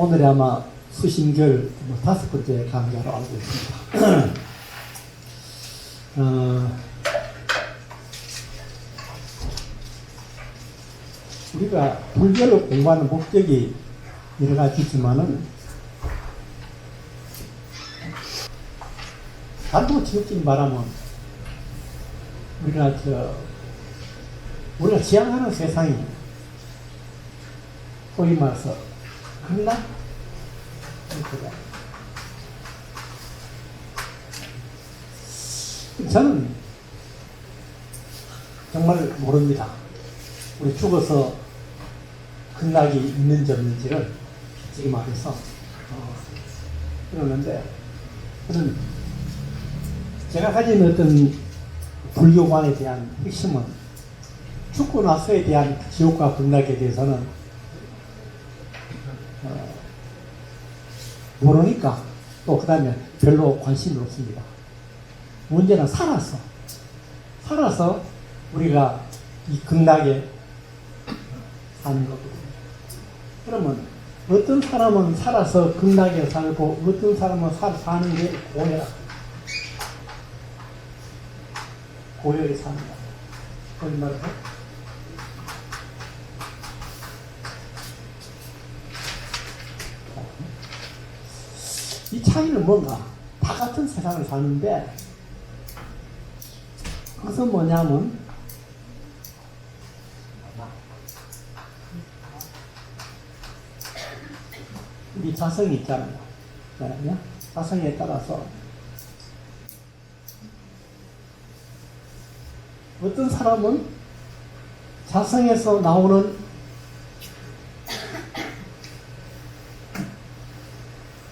오늘이 아마 수신결 5번째 강좌로 알고 있습니다. 우리가 불교를 공부하는 목적이 여러 가지 있지만은 단도직입적인 말하면 우리가 지향하는 세상이 소위 말해서 극락? 저는 정말 모릅니다. 우리 죽어서 극락이 있는지 없는지를 솔직히 말해서 그러는데 제가 가진 어떤 불교관에 대한 핵심은 죽고 나서에 대한 지옥과 극락에 대해서는 모르니까 또 그 다음에 별로 관심이 없습니다. 문제는 살아서 우리가 이 극락에 사는 거거든요. 그러면 어떤 사람은 살아서 극락에 살고 어떤 사람은 사는 게 고열에 사는 거예요. 그런 말을 이 차이는 뭔가 다 같은 세상을 사는데 그것은 뭐냐면 우리 자성이 있잖아요. 자성에 따라서 어떤 사람은 자성에서 나오는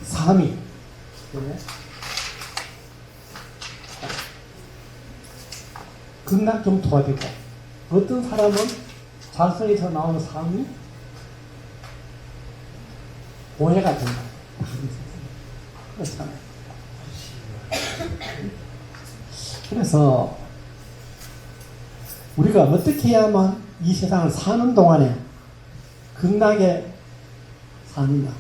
삶이 극락경토가 되고 어떤 사람은 자성에서 나오는 삶이 오해가 된다. 그렇잖아요. 그래서 우리가 어떻게 해야만 이 세상을 사는 동안에 극락에 사느냐,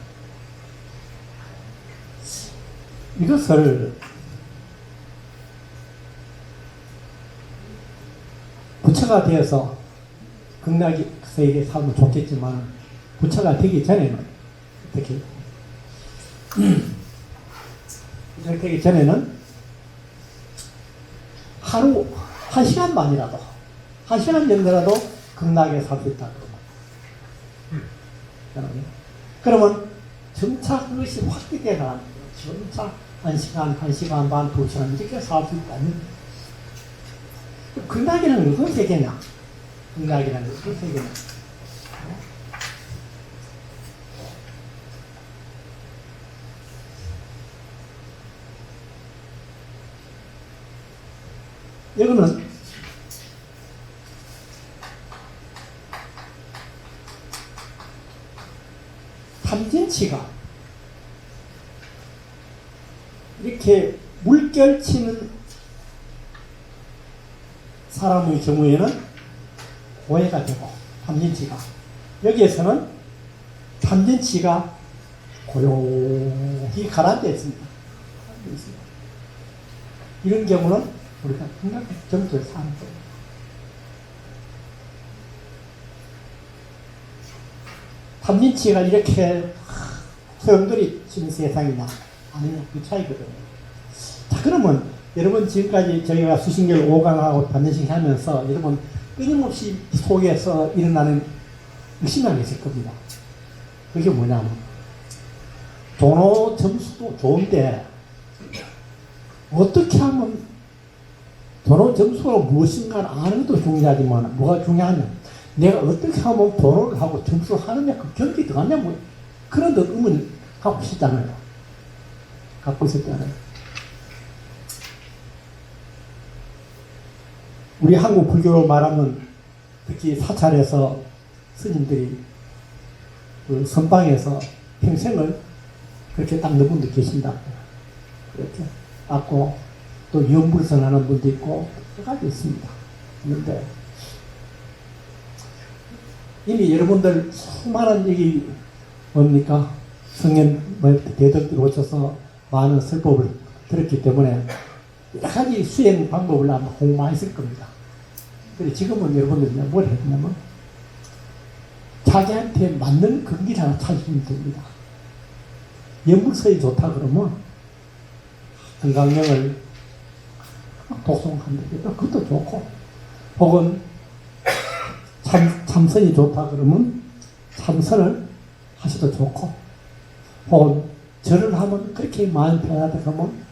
이것을 부처가 되어서 극락에 살면 좋겠지만 부처가 되기 전에는 어떻게 이렇게 되기 전에는 하루 1시간만이라도 1시간 정도라도 극락에 살 수 있다. 그러면 점차 그것이 확대되가 점차 1시간, 1시간 반, 2시간 이렇게 살 수 있다면 극락이라는 건 무슨 세계냐? 극락이라는 건 무슨 세계냐? 여기는 탐진치가 이렇게 물결치는 사람의 경우에는 오해가 되고 탐진치가 여기에서는 탐진치가 고요히 가라앉아 있습니다. 이런 경우는 우리가 극락의 정도에 사는 거예요. 탐진치가 이렇게 소용돌이 치는 세상이냐 아니냐 그 차이거든요. 자, 그러면 여러분 지금까지 저희가 수신결 5강하고 반년씩 하면서 여러분 끊임없이 속에서 일어나는 의심이 있을 겁니다. 그게 뭐냐면 도노 점수도 좋은데 어떻게 하면 도노 점수가 무엇인가 아는 것도 중요하지만 뭐가 중요하냐, 내가 어떻게 하면 도노를 하고 점수를 하느냐 그 경기 들어가냐 뭐 그런 데 의문을 갖고 있었잖아요. 우리 한국 불교로 말하면 특히 사찰에서 스님들이 그 선방에서 평생을 그렇게 닦는 분도 계신다. 그렇게 닦고 또 연불선 하는 분도 있고 여러 가지 있습니다. 그런데 이미 여러분들 수많은 얘기 뭡니까? 성년 대덕들이 오셔서 많은 설법을 들었기 때문에 여러 가지 수행 방법을 아마 공부했을 겁니다. 그래 지금은 여러분들이 뭘 했냐면 자기한테 맞는 근기를 하나 찾으시면 됩니다. 연불서이 좋다 그러면 건강명을 독송한다 그것도 좋고, 혹은 참선이 좋다 그러면 참선을 하셔도 좋고, 혹은 절을 하면 그렇게 마음 편하다 그러면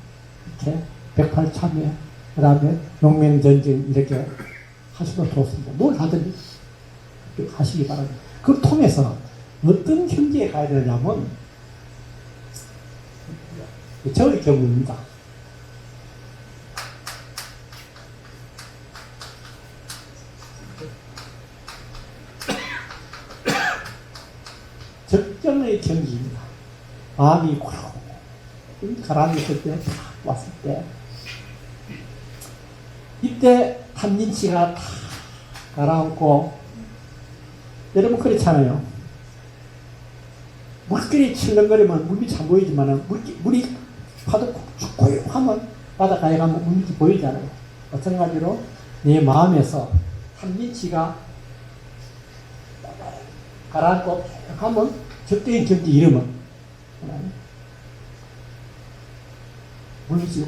이렇게 백팔참회, 그 다음에 용맹전쟁 이렇게 하셔도 좋습니다. 뭘 하든지 하시기 바랍니다. 그걸 통해서 어떤 경지에 가야 되냐면 저의 경우입니다. 적정의 경지입니다. 마음이 가라앉을 때, 왔을 때, 이때 탐진치가 다 가라앉고, 여러분 그렇잖아요. 물길이 출렁거리면 물밑이 안 보이지만 물이 파도 죽고요 하면 바닷가에 가면 물밑이 보이잖아요. 마찬가지로 내 마음에서 탐진치가 가라앉고 하면 적정인 경지 이름은 물밑이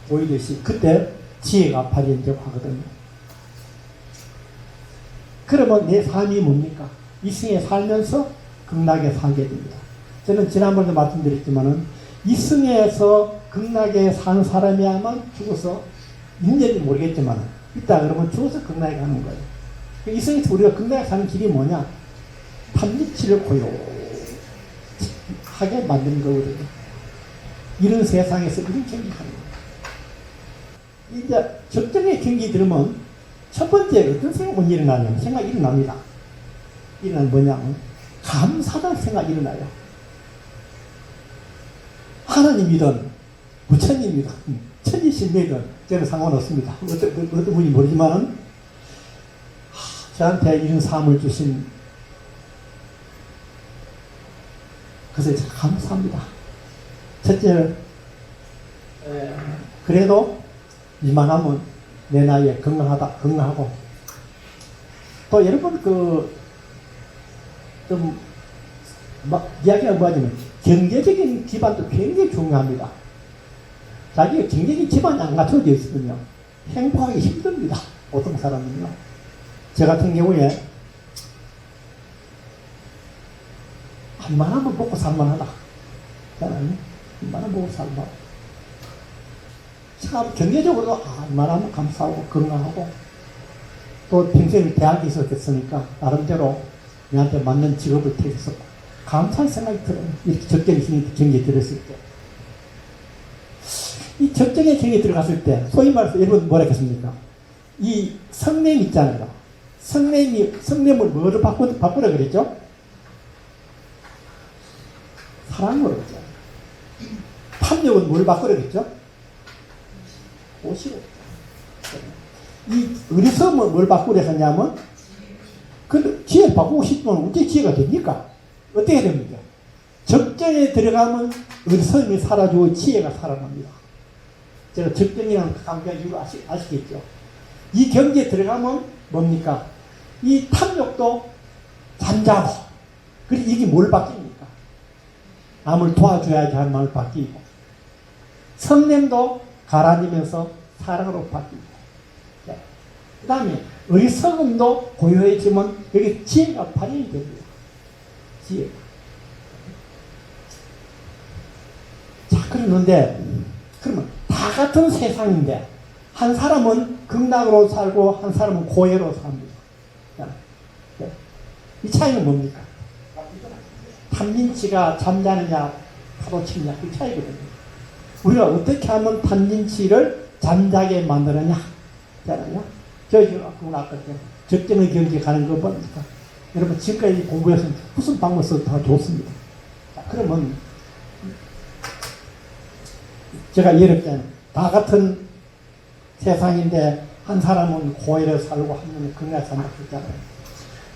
보이듯이 그때 지혜가 발현되고 하거든요. 그러면 내 삶이 뭡니까? 이 승에 살면서 극락에 살게 됩니다. 저는 지난번에도 말씀드렸지만은 이 승에서 극락에 사는 사람이야만 죽어서 있는지 모르겠지만 있다 그러면 죽어서 극락에 가는 거예요. 이 승에서 우리가 극락에 사는 길이 뭐냐? 탐진치를 고요하게 만드는 거거든요. 이런 세상에서 이런 경기 하는 거예요. 이제 적정의 경기 들으면 첫 번째 어떤 생각이 일어나냐면 생각이 일어납니다. 일어나는 뭐냐면 감사하다는 생각이 일어나요. 하나님이든 부처님이든 천지신명이든 저는 상관없습니다. 어떤 분이 모르지만은 저한테 이런 삶을 주신 그래서 제가 감사합니다. 첫째, 그래도 이만하면 내 나이에 건강하고, 또 여러분 이야기가 뭐냐면 경제적인 기반도 굉장히 중요합니다. 자기가 경제적인 기반이 안 갖춰져 있으면요 행복하기 힘듭니다. 보통 사람은요. 저 같은 경우에 한만하면 먹고 살만하다. 한만하면 먹고 살만하다. 참 경제적으로도 이만하면 감사하고 건강하고, 또 평생을 대학에 있었으니까 나름대로 내한테 맞는 직업을 택해서 감사할 생각이 들어요. 이렇게 적정의 경기에 들었을 때. 이 적정의 경기에 들어갔을 때 소위 말해서 여러분 뭐라 했습니까? 이 성냄 있잖아요. 성냄을 뭐로 바꾸라 그랬죠? 사랑으로 그랬죠. 탐욕은 뭘 바꾸라 그랬죠? 오시고. 이 어리석음은 뭘 바꾸려 했냐면, 그 지혜를 바꾸고 싶으면 어떻게 지혜가 됩니까? 어떻게 됩니까? 적정에 들어가면 어리석음이 사라지고 지혜가 살아납니다. 제가 적정이라는 강조한 이유를 아시겠죠? 이 경지에 들어가면 뭡니까? 이 탐욕도 잠자고, 그리고 이게 뭘 바뀝니까? 남을 도와줘야지 하는 마음을 바뀌고, 성냄도 가라앉으면서 사랑으로 바뀌고, 그 다음에 어리석음도 고요해지면 여기 지혜가 발현이 됩니다. 지혜가. 자, 그러는데, 그러면 다 같은 세상인데, 한 사람은 극락으로 살고, 한 사람은 고해로 삽니다. 이 차이는 뭡니까? 탐진치가 잠자느냐, 파도치느냐, 그 차이거든요. 우리가 어떻게 하면 탐진치를 잠자게 만드느냐, 잖아요. 아까 적정의 경지에 가는 거 보니까 여러분 지금까지 공부해서 무슨 방법 써도 다 좋습니다. 자, 그러면 제가 예를 들면 다 같은 세상인데 한 사람은 고해를 살고 한 명은 극락에 산다고 했잖아요.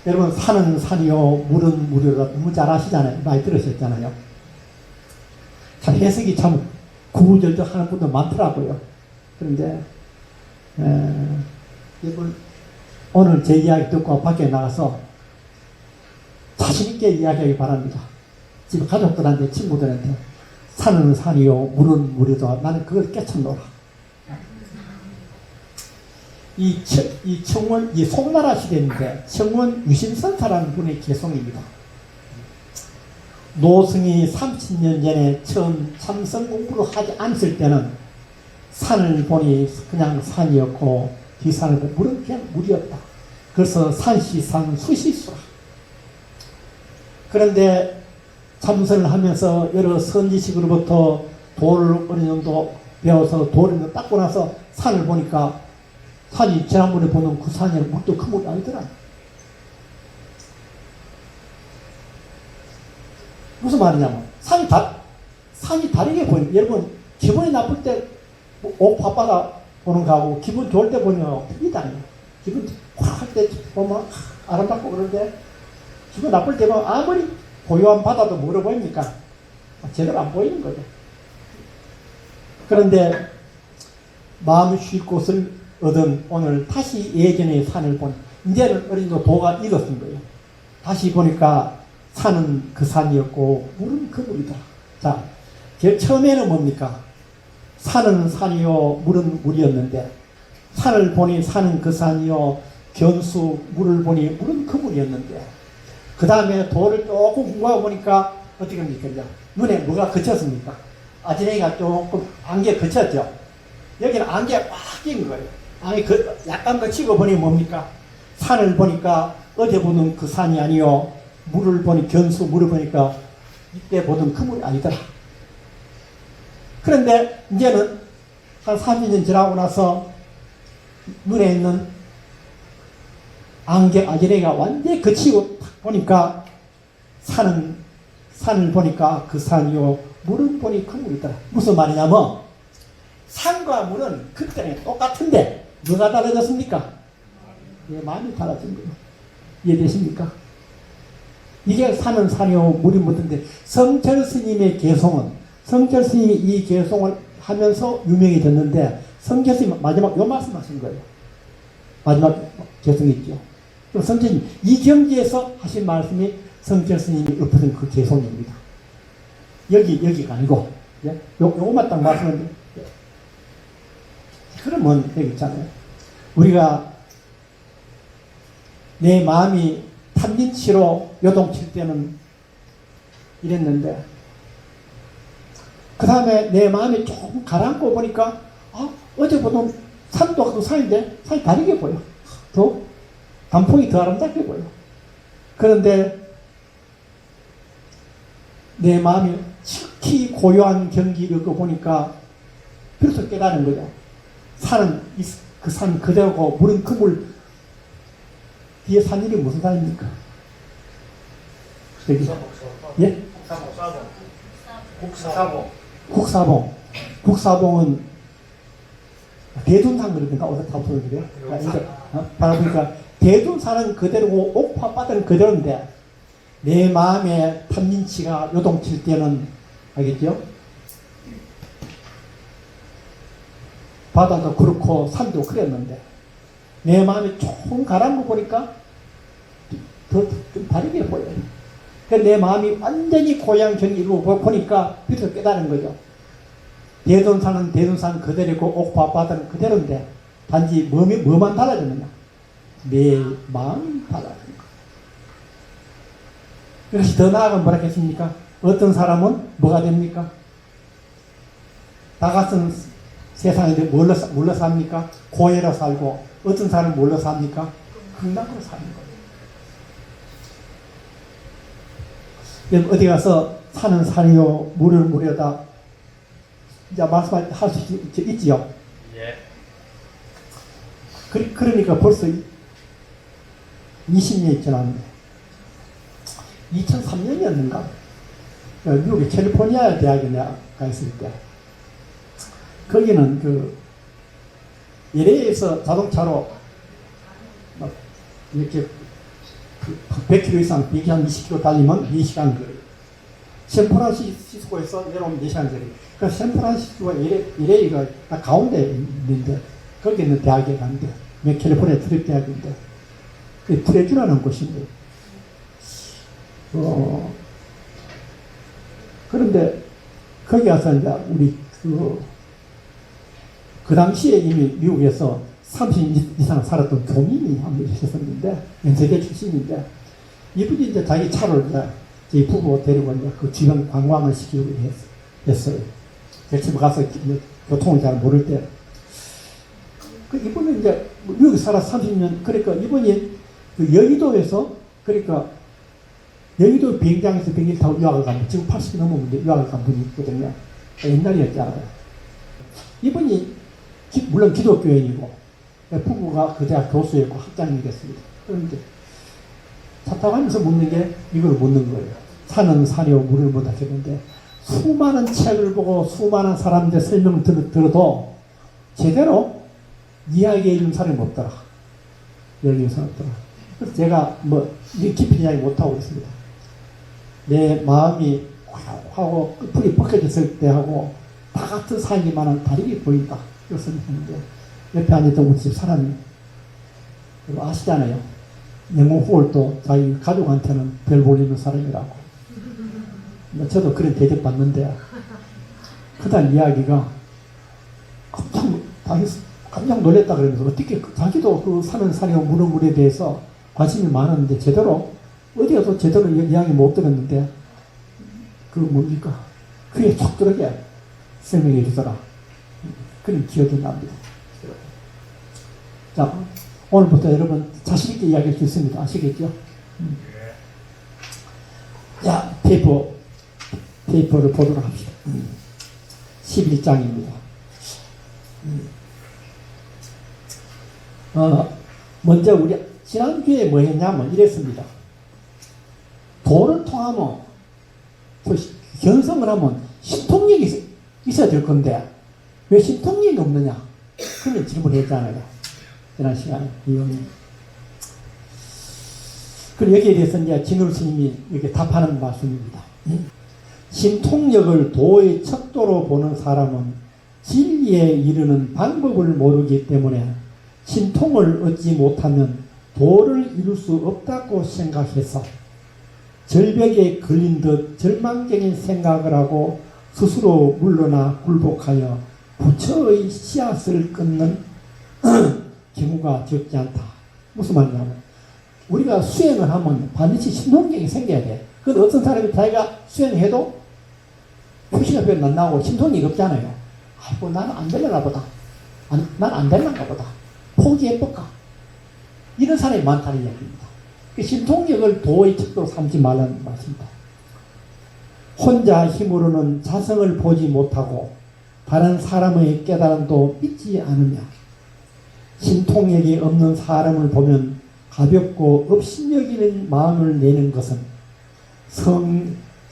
여러분, 산은 산이요, 물은 물이다. 너무 잘 아시잖아요. 많이 들으셨잖아요. 참 해석이 참 구구절절 하는 분도 많더라고요. 그런데, 여러분, 오늘 제 이야기 듣고 밖에 나가서 자신있게 이야기하기 바랍니다. 집에 가족들한테, 친구들한테. 산은 산이요, 물은 물이다. 나는 그걸 깨쳤노라. 이 청원, 이 송나라 시대인데, 청원 유심선사라는 분의 개성입니다. 노승이 30년 전에 처음 참선 공부를 하지 않았을 때는 산을 보니 그냥 산이었고, 뒷산을 보니 물은 그냥 물이었다. 그래서 산시산 수시수라. 그런데 참선을 하면서 여러 선지식으로부터 도를 어느 정도 배워서 도를 닦고 나서 산을 보니까 산이 지난번에 보는 그 산이 물도 큰 물이 아니더라. 무슨 말이냐면 산이 다르게 보이는. 여러분, 기분이 나쁠 때 옷 바빠다 보는 거하고 기분 좋을 때 보면 틀리다니요. 기분 확할 때 보면 아름답고 그런데 기분 나쁠 때 보면 아무리 고요한 바다도 뭐로 보입니까? 제대로 안 보이는 거죠. 그런데 마음 쉴 곳을 얻은 오늘 다시 예전의 산을 보니 이제는 어린 도가 익었은 거예요. 다시 보니까 산은 그 산이었고 물은 그 물이다. 자, 처음에는 뭡니까? 산은 산이요, 물은 물이었는데 산을 보니 산은 그 산이요, 견수 물을 보니 물은 그 물이었는데 그 다음에 도를 조금 공부하고 보니까 어떻게 합니까? 눈에 뭐가 그쳤습니까? 아지랭이가 조금 안개 그쳤죠. 여기는 안개가 꽉 낀 거예요. 아니, 약간 그치고 보니 뭡니까? 산을 보니까 어제 보던 그 산이 아니요, 물을 보니 견수 물을 보니까 이때 보던 그 물이 아니더라. 그런데 이제는 한 30년 지나고 나서 눈에 있는 안개 아지랭이가 완전히 그치고 딱 보니까 산을 보니까 그 산이요, 물은 보니 그 물이더라. 무슨 말이냐면 산과 물은 그때는 똑같은데 뭐가 달라졌습니까? 예, 마음이 달라진 거예요. 이해되십니까? 이게 산은 산이요, 물이 물인데 성철 스님의 개성은 성철 스님이 이 개성을 하면서 유명해졌는데 성철 스님 마지막 요 말씀하신 거예요. 마지막 개성이 있죠. 성철 스님 이 경지에서 하신 말씀이 성철 스님이 읊으신 그 개성입니다. 여기가 아니고, 예? 요것만 딱 말씀하는데, 예. 그러면 여기 있잖아요. 우리가 내 마음이 탐진치로 요동칠 때는 이랬는데, 그 다음에 내 마음이 조금 가라앉고 보니까, 어제 보던 산도 그 산인데, 산이 다르게 보여. 더, 단풍이 더 아름답게 보여. 그런데, 내 마음이 특히 고요한 경기를 보니까, 비로소 깨달은 거죠. 산은 그 산 그대로고, 물은 그 물, 뒤에 산 이름이 무슨 산입니까? 여기. 예? 국사봉은 대둔산 그러니까 어디서 다 보여주게요? 바라보니까 대둔산은 그대로고 옥파바다는 그대로인데 내 마음의 탐진치가 요동칠 때는 알겠죠? 바다도 그렇고 산도 그랬는데 내 마음이 조금 가라앉고 보니까 좀 다르게 보여요. 내 마음이 완전히 고향 경기로 보니까 비로소 깨달은 거죠. 대둔산은 대둔산 그대로고 옥파 바다는 그대로인데 단지 뭐만 달라졌느냐? 내 마음이 달라진 거예요. 이것이 더 나아가면 뭐라 했습니까? 어떤 사람은 뭐가 됩니까? 다 같은 세상인데 뭘로 삽니까? 고해로 살고 어떤 사람은 뭘로 삽니까? 극락으로 사는 거예요. 여러분 어디 가서 산은 산이요 물은 물이다 이제 말씀할 수 있지요? 예. 그러니까 벌써 20년이 지났는데 2003년이었는가? 미국의 캘리포니아 대학에 내가 가 있을 때 거기는 그 LA에서 자동차로 막 이렇게 100km 이상 비행기 한 20km 달리면 4시간 거리. 샌프란시스코에서 내려오면 4시간 거리. 그 샌프란시스코가 LA가 가운데 있는데 거기 있는 대학에 갔는데 캘리포니아 트립 대학인데 그 프레주라는 곳인데 그런데 거기 가서 이제 우리 그 당시에 이미 미국에서 30년 이상 살았던 교민이 한 분 있었는데 연세대 출신인데 이분이 이제 자기 차를 이제 저희 부부 데리고 이제 그 주변 관광을 시키고 했어요. 제가 집에 가서 교통을 잘 모를 때 그 이분은 이제 미국에 살아 30년 그러니까 이분이 그 여의도에서 그러니까 여의도 비행장에서 비행기 타고 유학을 간 지금 80이 넘었는데 유학을 간 분이 있거든요. 옛날이었잖아요. 이분이 물론 기독교인이고 부부가 그 대학 교수였고 학장이 됐습니다. 그런데 차 타고 하면서 묻는 게 이걸 묻는 거예요. 산은 산이요 물을 못 하겠는데 수많은 책을 보고 수많은 사람들 설명을 들어도 제대로 이야기해 준 사람이 없더라. 여기 사람 없더라. 그래서 제가 깊이 이야기 못하고 있습니다. 내 마음이 하고 풀이 벗겨졌을 때 하고 다 같은 사이지만은 다르게 보인다. 그래서 했는데 옆에 앉았던 우리 집 사람이 아시잖아요. 영웅 호울도 자기 가족한테는 별 볼리는 사람이라고. 저도 그런 대접 받는데 그날 이야기가 깜짝 놀랐다 그러면서 어떻게 자기도 그 사는 산이고 무는 물에 대해서 관심이 많았는데 제대로 어디 가서 제대로 이야기 못 들었는데 그 뭡니까 그게 촉 들어게 설명해 주더라. 그런 기억이 납니다. 자, 오늘부터 여러분 자신있게 이야기할 수 있습니다. 아시겠죠? 자, 페이퍼를 보도록 합시다. 11장입니다. 먼저 우리 지난주에 뭐 했냐면 이랬습니다. 도를 통하면 견성을 하면 신통력이 있어야 될 건데 왜 신통력이 없느냐? 그런 질문을 했잖아요. 지난 시간에 이용이. 그리고 여기에 대해서 이제 진울 스님이 이렇게 답하는 말씀입니다. 신통력을 도의 척도로 보는 사람은 진리에 이르는 방법을 모르기 때문에 신통을 얻지 못하면 도를 이룰 수 없다고 생각해서 절벽에 걸린 듯 절망적인 생각을 하고 스스로 물러나 굴복하여 부처의 씨앗을 끊는 경우가 적지 않다. 무슨 말이냐면 우리가 수행을 하면 반드시 신통력이 생겨야 돼. 근데 어떤 사람이 자기가 수행해도 표시가 별로 안 나오고 신통력이 없잖아요. 아이고 나는 안 되려나 보다. 난 안 되려나 보다. 포기해볼까? 이런 사람이 많다는 이야기입니다. 그 신통력을 도의 척도로 삼지 말라는 말씀입니다. 혼자 힘으로는 자성을 보지 못하고 다른 사람의 깨달음도 믿지 않으며 신통력이 없는 사람을 보면 가볍고 업신여기는 마음을 내는 것은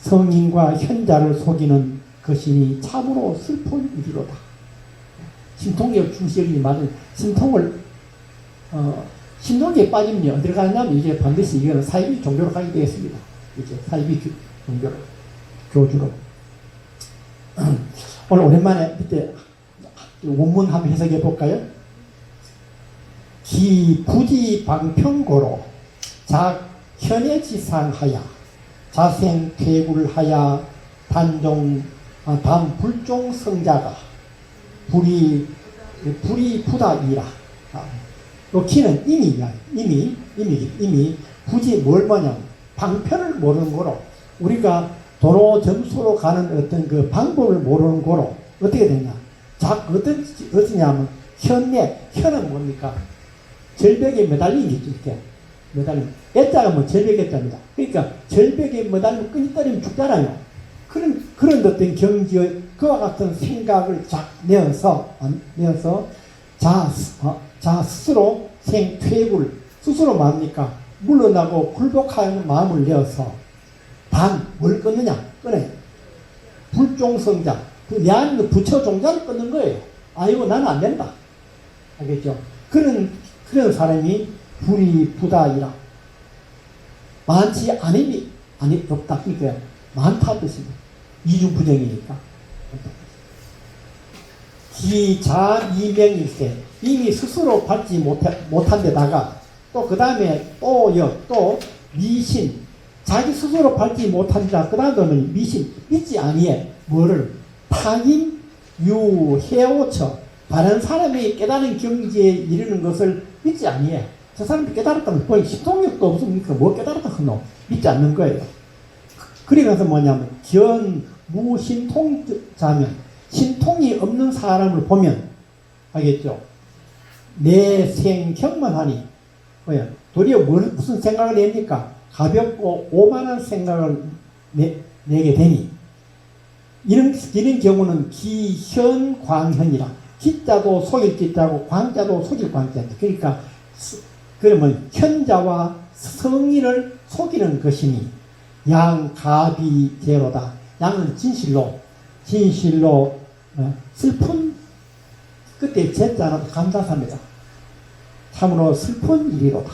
성인과 현자를 속이는 것이니 참으로 슬픈 일이로다. 신통력 중시여기니 말은 신통력에 빠지면 어디로 가냐면 이제 반드시 이거는 사이비 종교로 가게 되겠습니다. 이제 사이비 종교로 교주로. 오늘 오랜만에 그때 원문 한번 해석해 볼까요? 기부지방평고로 작현해지상하야 자생퇴굴하야 단불종성자가 불이 부다이라. 요 기는 이미 부지 뭘 뭐냐 방편을 모르는 거로 우리가 도로 점수로 가는 어떤 그 방법을 모르는 거로 어떻게 되냐 어떠냐면 현은 뭡니까 절벽에 매달린 게 이렇게 매달린 애자가 뭐 절벽 애자입니다. 그러니까 절벽에 매달리면 끈이 떨리면 죽잖아요. 그런 어떤 경지의 그와 같은 생각을 내어서 자 스스로 생퇴굴 스스로 뭡니까 물러나고 굴복하는 마음을 내어서 뭘 끊느냐 끊어요. 불종성자 내 안에 부처 종자를 끊는 거예요. 이거 나는 안 된다. 알겠죠? 그런 사람이 불이 부다이라. 많지 않음이 아니 없다. 그러니까 많다 뜻입니다. 이중 부정이니까. 기자미명일세 이미 스스로 받지 못한 데다가 또 그 다음에 또 미신 자기 스스로 받지 못한다. 그 다음에는 미신 믿지 아니해 뭐를 타인 유해오처 다른 사람이 깨달은 경지에 이르는 것을 믿지 아니해. 저 사람이 깨달았다면 거의 신통력도 없으니까 뭐 깨달았다 하노 믿지 않는 거예요. 그러면서 뭐냐면 견무신통자면 신통이 없는 사람을 보면 알겠죠? 내 생경만 하니 뭐야 도리어 무슨 생각을 냅니까? 가볍고 오만한 생각을 내게 되니 이런 경우는 기현광현이라 기자도 속일 기자고 광자도 속일 광자다. 그러니까 그러면 현자와 성인을 속이는 것이니 양가비제로다. 양은 진실로 슬픈 그때 제자는 감사합니다. 참으로 슬픈 일이로다.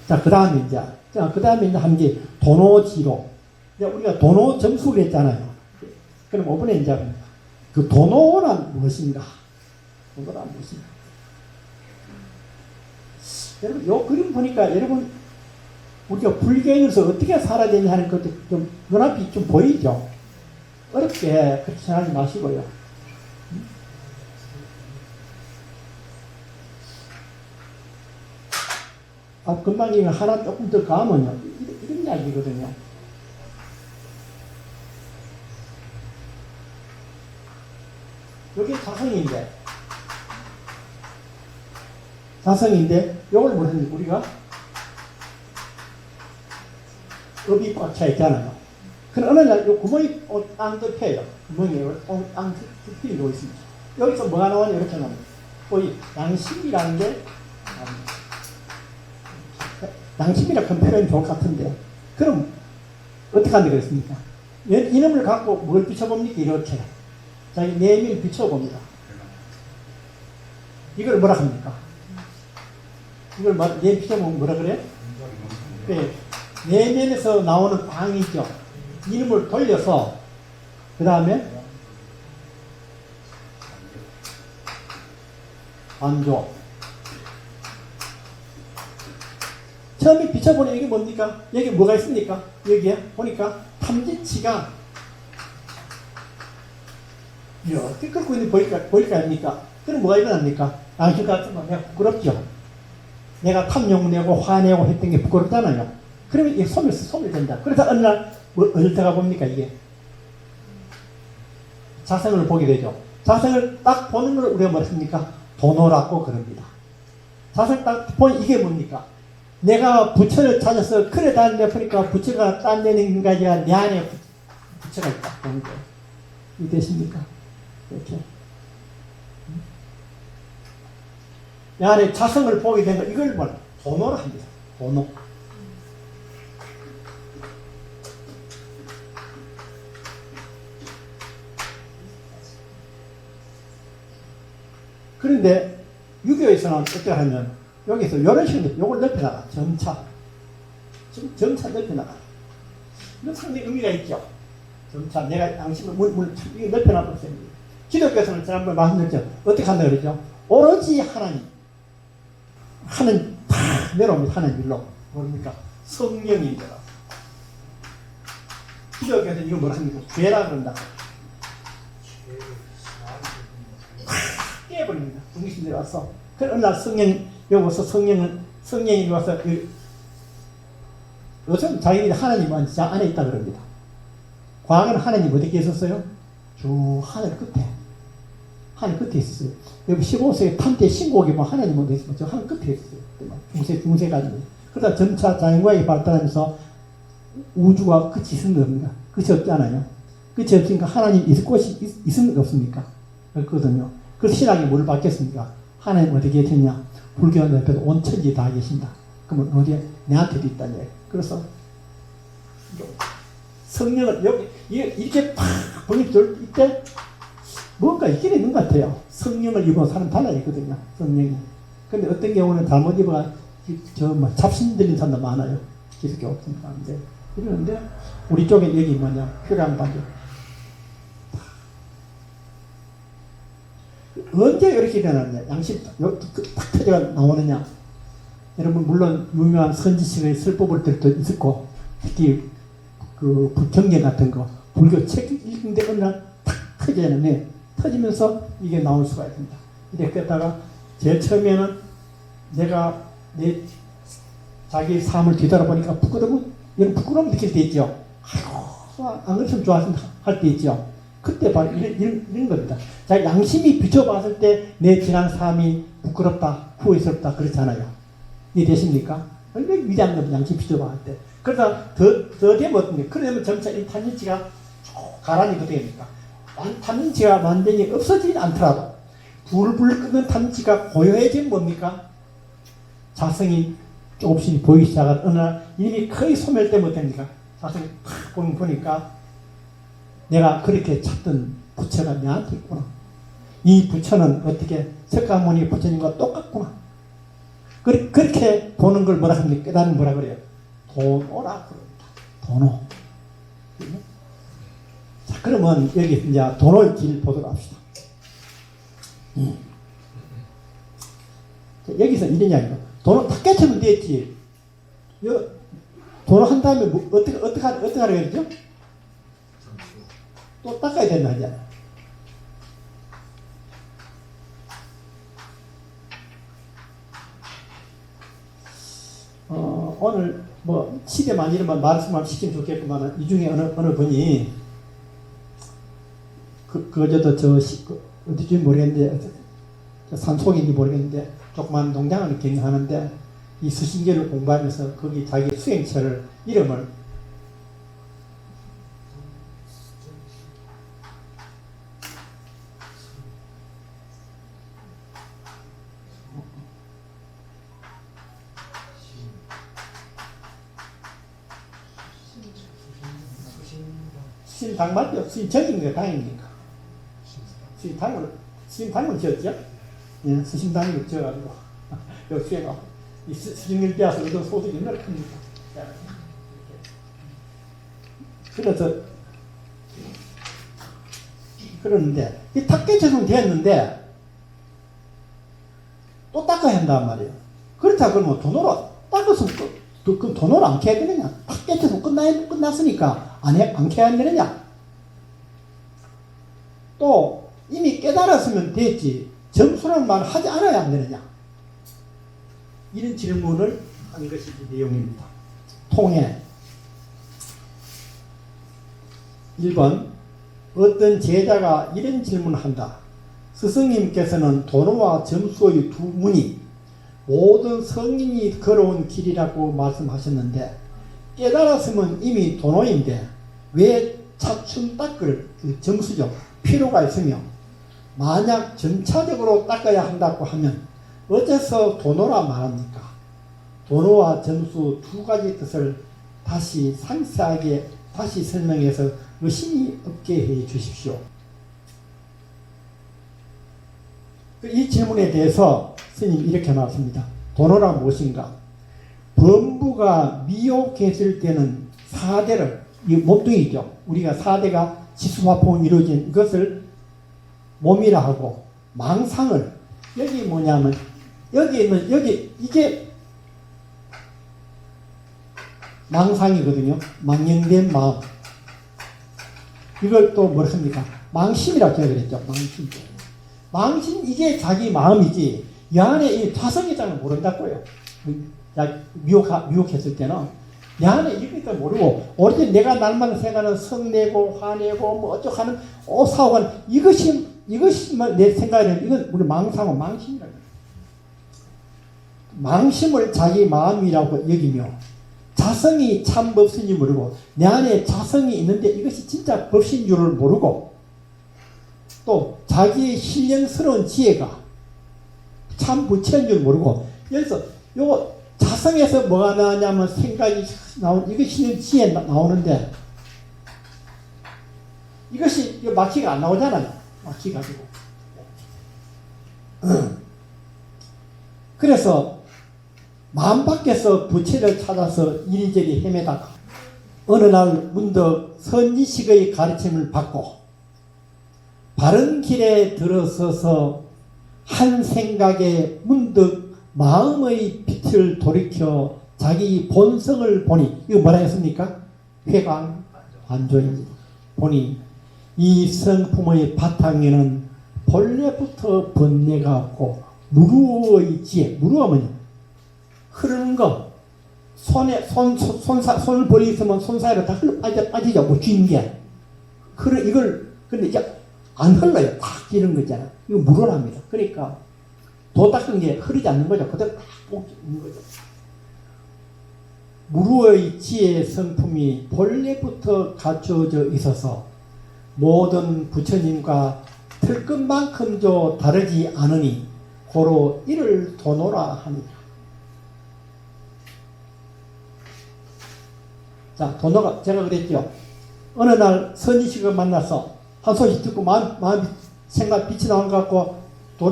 자, 그 다음에 이제 한 게 도노지로. 우리가 도노 점수를 했잖아요. 그럼 이번에 이제 그 도노란 무엇인가? 도노란 무엇인가? 여러분, 요 그림 보니까 여러분, 우리가 불교인으로서 어떻게 살아야 되냐 하는 것도 좀 눈앞이 좀 보이죠? 어렵게 그렇게 생각하지 마시고요. 금방 이거 하나 조금 더 가면요. 이런 이야기거든요. 여기 자성인데, 요걸 뭐든지 우리가 업이 꽉 차 있잖아요. 그럼 어느 날 요 구멍이 땅 덮여요. 구멍이 땅 덮이고 있습니다. 여기서 뭐가 나오냐 이렇게 나옵니다. 이 양심이라는 게 양심이라 큰 표현이 좋을 것 같은데 그럼 어떻게 한다 그랬습니까? 이놈을 갖고 뭘 비춰봅니까? 이렇게 자기 내면을 비춰봅니다. 이걸 뭐라 합니까? 이걸 내면 비춰보면 뭐라 그래? 네. 내면에서 나오는 광이죠. 이놈을 돌려서 그 다음에 안조 처음에 비춰보니 이게 뭡니까? 여기 뭐가 있습니까? 여기에 보니까 탐진치가 이렇게 끓고 있는 보일까 합니까? 그럼 뭐가 일어납니까? 당신 같으면 내가 부끄럽죠. 내가 탐욕내고 화내고 했던 게 부끄럽잖아요. 그러면 이게 소멸된다. 그래서 어느 날 어디다가 봅니까 이게? 자성을 보게 되죠. 자성을 딱 보는 걸 우리가 뭐랬습니까? 도노라고 그럽니다. 자성 딱 보니 이게 뭡니까? 내가 부처를 찾아서 그래 다니다 보니까 부처가 딴 데는 있는 게 아니라 내 안에 부처가 있다. 보는 거예요. 이해되십니까? 이렇게. 내 안에 자성을 보게 된 거, 이걸 뭐, 도노라 합니다. 도노. 그런데 유교에서는 어떻게 하면 여기서 이런 식으로 요걸 넓혀나가. 점차 넓혀나가. 이건 상당히 의미가 있죠. 점차 내가 양심을 이게 넓혀나가고 있습니다. 기독교에서는 지난번에 말씀드렸죠. 어떻게 한다 그랬죠? 오로지 하나님 다 내려옵니다. 하나님 일로. 뭡니까? 성령입니다. 기독교에서는 이거 뭐라 합니까? 죄라 그런다. 깨버립니다. 중심들이 와서. 그래서 어느 날 성령이 와서 요즘 자기들이 하나님은 자 안에 있다 그럽니다. 과거는 하나님 어디 계셨어요? 주 하늘 끝에 있었어요. 여기 15세기 탐태 신곡이 뭐 하나님 어디 있으면 저 하늘 끝에 있었어요. 중세 가지고. 그러다 점차 자연과학이 발달하면서 우주가 끝이 있는 겁니다. 끝이 없잖아요. 끝이 없으니까 하나님 있을 곳이 있습니까? 없습니까? 없거든요. 그래서 신학이 뭘 받겠습니까? 하나님 어디 계시냐? 불교는 옆에서 온 천지 다 계신다. 그러면 어디에? 내한테도 있다는 얘기예요. 그래서 성령을 여기 이렇게 팍 보니 이때 뭔가 있긴 있는 것 같아요. 성령을 입은 사람 달라 있거든요. 성령이. 근데 어떤 경우는 잘못 입어가 뭐 잡신 들린 사람도 많아요. 기독교 없는 사람들. 이러는데, 우리 쪽에 여기 뭐냐, 필요한 바죠. 언제 이렇게 일어났냐? 양심 딱 터져 나오느냐? 여러분, 물론 유명한 선지식의 설법들도 있었고, 특히 그 불경전 같은 거, 불교 책 읽는데 어느 날 탁 터지는데, 터지면서 이게 나올 수가 있습니다. 이렇게 했다가, 제일 처음에는 내가 내 자기 삶을 뒤돌아보니까 부끄러우면, 여러분 부끄러움 느낄 때 있죠? 아이고, 안 그랬으면 좋았으면 할 때 있죠? 그때 바로 이런 겁니다. 자, 양심이 비춰봤을 때 내 지난 삶이 부끄럽다, 후회스럽다, 그렇잖아요. 이해되십니까? 얼마나 위대한 겁니다. 양심 비춰봤을 때. 그러다 더 되면 어떻게? 그러면 점차 이 탄진치가 가라앉게 어떻게 됩니까? 탄진치가 완전히 없어지진 않더라도 불불 끄는 탄진치가 고요해지면 뭡니까? 자성이 조금씩 보이기 시작한 어느 날 이미 거의 소멸되면 어떻습니까? 자성이 팍 보니까 내가 그렇게 찾던 부처가 내한테 있구나. 이 부처는 어떻게 석가모니 부처님과 똑같구나. 그렇게 보는 걸 뭐라 합니까? 깨달은 뭐라 그래요? 도노라 그럽니다. 도노. 자, 그러면 여기 이제 도노의 길 보도록 합시다. 자, 여기서 이런 이야기가 도노 다 깨치면 됐지. 도노 한 다음에 뭐, 어떻게 하라고 했죠? 또 닦아야 된다 하잖아. 오늘 뭐 시대만 이러면 말씀만 시키면 좋겠구만. 이 중에 어느 분이 어제도 어디지 모르겠는데 산속인지 모르겠는데 조그만 농장을 경영하는데 이 수신계를 공부하면서 거기 자기 수행처를 이름을 수신당 맞죠? 수신적인 게 당입니까? 수신당을 지었죠? 예, 수신당을 지어가지고 여기 수행하고 이 수신을 빼앗아 얻은 소득이 얼마나 큽니까? 그래서 그러는데 이 탁깨처럼 되었는데 또 닦아야 한단 말이에요. 그렇다 그러면 돈으로 닦아서 그럼 돈으로 안 캐야 되느냐? 탁깨처럼 끝났으니까 안 캐야 되느냐? 또 이미 깨달았으면 됐지 점수라는 말을 하지 않아야 안 되느냐? 이런 질문을 하는 것이 이 내용입니다. 통해 1번 어떤 제자가 이런 질문을 한다. 스승님께서는 도노와 점수의 두 문이 모든 성인이 걸어온 길이라고 말씀하셨는데 깨달았으면 이미 도노인데 왜 차츰 닦을 점수죠? 필요가 있으며 만약 점차적으로 닦아야 한다고 하면 어째서 도노라 말합니까? 도노와 점수 두 가지 뜻을 다시 상세하게 다시 설명해서 의심이 없게 해 주십시오. 이 질문에 대해서 스님이 이렇게 나왔습니다. 도노라 무엇인가? 범부가 미혹했을 때는 사대를, 이 몸뚱이죠. 우리가 사대가 지수화풍 이루어진 이것을 몸이라 하고 망상을 여기 뭐냐면 이게 망상이거든요. 망령된 마음. 이걸 또 뭐라 합니까? 망심이라고 그랬죠. 망심 이게 자기 마음이지 이 안에 이 자성이잖아 모른다고요. 미혹했을 때는 내 안에 이것도 모르고 오히려 내가 날마다 생각하는 성내고 화내고 뭐 어쩌고 하는 오사오는 이것이만 내 생각에는 이건 우리 망상은 망심이라고 해요. 망심을 자기 마음이라고 여기며 자성이 참 법신이 모르고 내 안에 자성이 있는데 이것이 진짜 법신 줄을 모르고 또 자기의 신령스러운 지혜가 참 부처인 줄 모르고 여기서 요거 자성에서 뭐가 나오냐면 생각이 이것이 신령 지혜 나오는데 이것이 막히가 안 나오잖아요. 막히가지고 그래서 마음 밖에서 부채를 찾아서 이리저리 헤매다가 어느 날 문득 선지식의 가르침을 받고 바른 길에 들어서서 한 생각에 문득 마음의 빛을 돌이켜 자기 본성을 보니, 이거 뭐라 했습니까? 회광 안조입니다. 보니 이 성품의 바탕에는 본래부터 번뇌가 없고 무루의 지혜, 무루하면요 흐르는 거, 손을 버리면 손 사이로 다 흘러 빠지죠. 뭐 쥐는 게. 이걸 근데 이제 안 흘러요. 딱 끼는 거잖아. 이거 무루랍니다. 그러니까 도 닦은 게 흐르지 않는 거죠. 그대로 딱 뽑는 거죠. 무루의 지혜 성품이 본래부터 갖춰져 있어서 모든 부처님과 틀끝만큼도 다르지 않으니 고로 이를 도노라 합니다. 자, 도노가 제가 그랬죠. 어느 날 선지식을 만나서 한 소식 듣고 마음 생각 빛이 나온 것 같고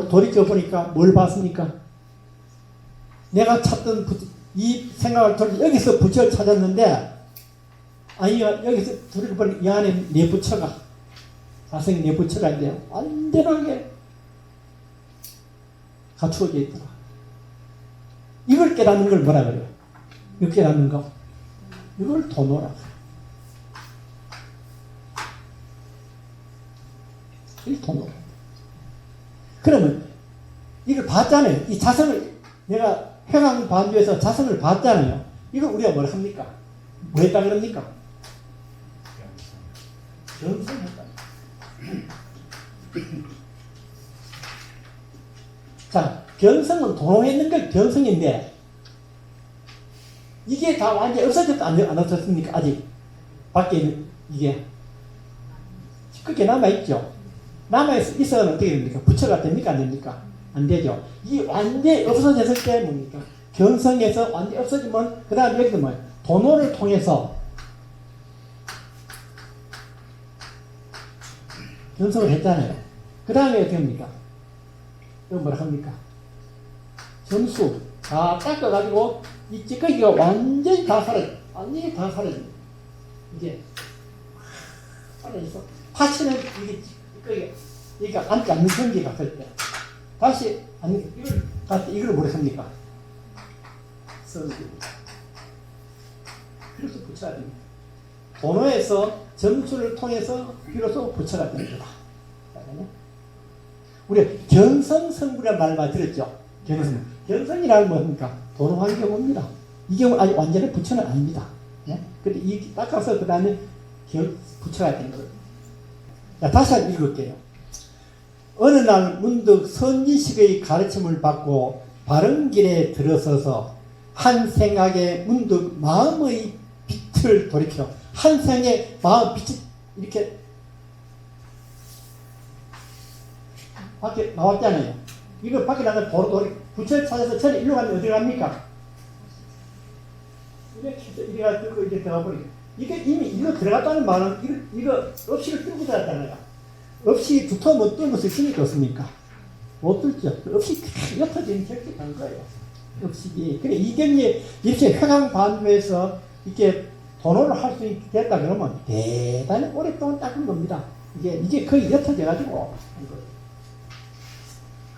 돌이켜 보니까 뭘 봤습니까? 내가 찾던 이 생각을 돌려 여기서 부처를 찾았는데, 아니 여기서 돌이켜 보니까 이 안에 내 부처가 자성이 내 부처가 있는데 완전하게 갖추어져 있더라. 이걸 깨닫는 걸 뭐라 그래요? 이걸 깨닫는 거, 이걸 도노라. 이 도노. 그러면 이걸 봤잖아요. 이 자성을 내가 회광반주에서 자성을 봤잖아요. 이걸 우리가 뭘 합니까? 뭐 했다 그럽니까? 견성했다. 자, 견성은 도노했는 게 견성인데 이게 다 완전히 없어졌다 안 없어졌습니까? 아직 밖에 있는 이게 그게 남아있죠. 남아있어는 어떻게 됩니까? 부처가 됩니까? 안 됩니까? 안 되죠. 이게 완전히 없어졌을 때 뭡니까? 견성에서 완전히 없어지면 그 다음 여기서 뭐예요? 도노를 통해서 견성을 했잖아요. 그 다음에 어떻게 합니까? 이거 뭐라 합니까? 점수 다 닦아가지고 이 찌꺼기가 완전히 다 사라져. 완전히 다 사라져. 이게 사라져서 다시는 이게 찌꺼기가 그러니까 앉지 않는 경지에 갔을 때 다시 이걸 뭐라 합니까? 선수. 그래서 부처가 됩니다. 도노에서 점수를 통해서 비로소 부처가 됩니다. 우리 견성성불이라는 말만 들었죠? 견성이라는 뭡니까? 도노한 경우입니다. 이 경우 아직 완전히 부처는 아닙니다. 예? 근데 이 닦아서 그 다음에 부처가 된 거예요. 자, 다시 한번 읽을게요. 어느 날 문득 선지식의 가르침을 받고 바른 길에 들어서서 한 생각에 문득 마음의 빛을 돌이켜 한 생에 마음 빛이 이렇게 밖에 나왔잖아요. 이거 밖에 나가면 도로 부처를 찾아서 전에 일로 가면 어디 갑니까? 이렇게 가지고 이렇게 들어가 버리고 이게 이미 일로 들어갔다는 말은 이거 없이를 뚫고 들어갔잖아요. 없이 두터우면 뚫을 수 있습니까? 없습니까? 못 뚫죠. 없이 옅어지는 결정한 거예요. 없이. 그래, 이 경기에 이렇게 회광반주에서 이렇게 도노를 할 수 있게 됐다 그러면 대단히 오랫동안 닦은 겁니다. 이게 거의 옅어져가지고 한 거예요.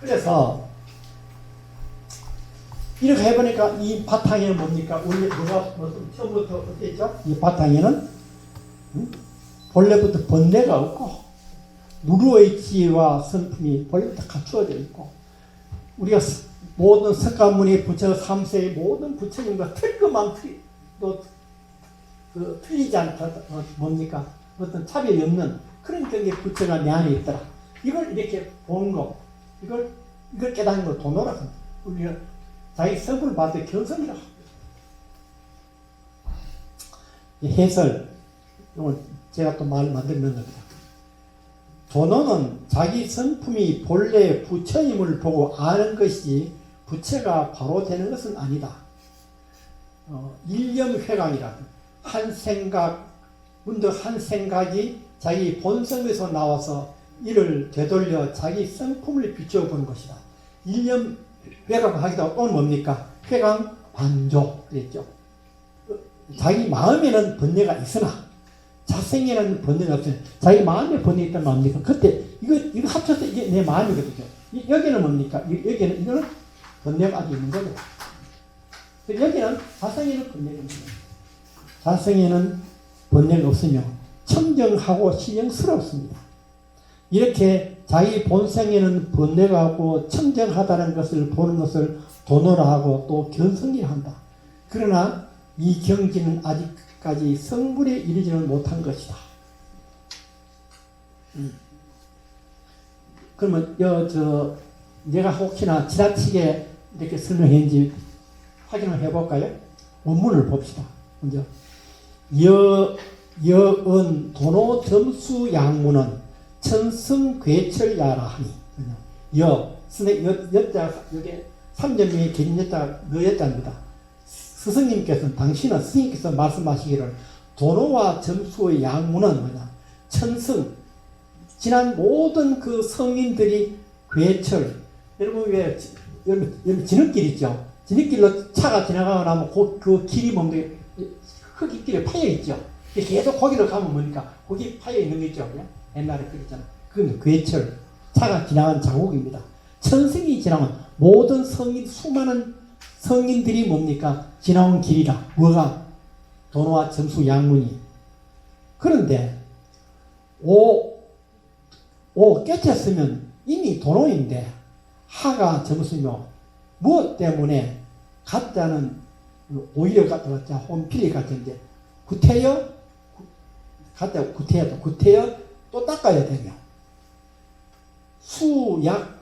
그래서 이렇게 해보니까 이 바탕에는 뭡니까? 원래 뭐가 처음부터 어땠죠? 이 바탕에는 본래부터 번뇌가 없고 무루의 지혜와 성품이 본래부터 갖추어져 있고 우리가 모든 석가모니 부처 3세의 모든 부처님과 틀리지 않다 뭡니까? 어떤 차별이 없는 그런 경계 부처가 내 안에 있더라. 이걸 이렇게 보는 거, 이걸 깨닫는 걸 도노라 합니다. 우리가 자기 성품을 봤을 때 견성이라고 합니다. 해설, 이건 제가 또 말 만들는 겁니다. 도노는 자기 성품이 본래 부처임을 보고 아는 것이지 부처가 바로 되는 것은 아니다. 일념회광이라 한 생각, 문득 한 생각이 자기 본성에서 나와서 이를 되돌려 자기 성품을 비추어 보는 것이다. 일념회광 하기도 또는 뭡니까? 회광 반조 그랬죠. 자기 마음에는 번뇌가 있으나 자생에는 번뇌가 없으나 자기 마음에 번뇌가 있다면 뭡니까? 그때 이거 합쳐서 이게 내 마음이거든요. 여기는 뭡니까? 여기는 이거는 번뇌가 아직 있는 거죠. 여기는 자생에는 번뇌가 있는 거죠. 자생에는 번뇌가 없으며 청정하고 신령스럽습니다. 이렇게 자기 본성에는 번뇌가 없고 청정하다는 것을 보는 것을 도노라 하고 또 견성이라 한다. 그러나 이 경지는 아직까지 성불에 이르지는 못한 것이다. 그러면 내가 혹시나 지나치게 이렇게 설명했는지 확인을 해볼까요? 원문을 봅시다. 먼저 여은 도노 점수 양문은 천승괴철야라 하니 여자 여기 3점명에 계신 여자가 너 여자입니다. 스승님께서는 당신은 스님께서 말씀하시기를 도노와 점수의 양문은 뭐냐 천승 지난 모든 그 성인들이 괴철 여러분 왜 여러분 진흙길 있죠. 진흙길로 차가 지나가고 나면 그 길이 뭔데 흙길에 파여 있죠. 계속 거기로 가면 뭡니까 거기 파여 있는 거 있죠. 그냥? 옛날에 그랬잖아. 그건 괴철 차가 지나간 자국입니다. 천승이 지나면 모든 성인 수많은 성인들이 뭡니까 지나온 길이라 뭐가 도노와 점수 양문이 그런데 깨쳤으면 이미 도노인데 하가 점수며 무엇 때문에 가짜는 오히려 가짜 혼필이 같은데 구태여 가짜 구태여 또 닦아야 되며 수약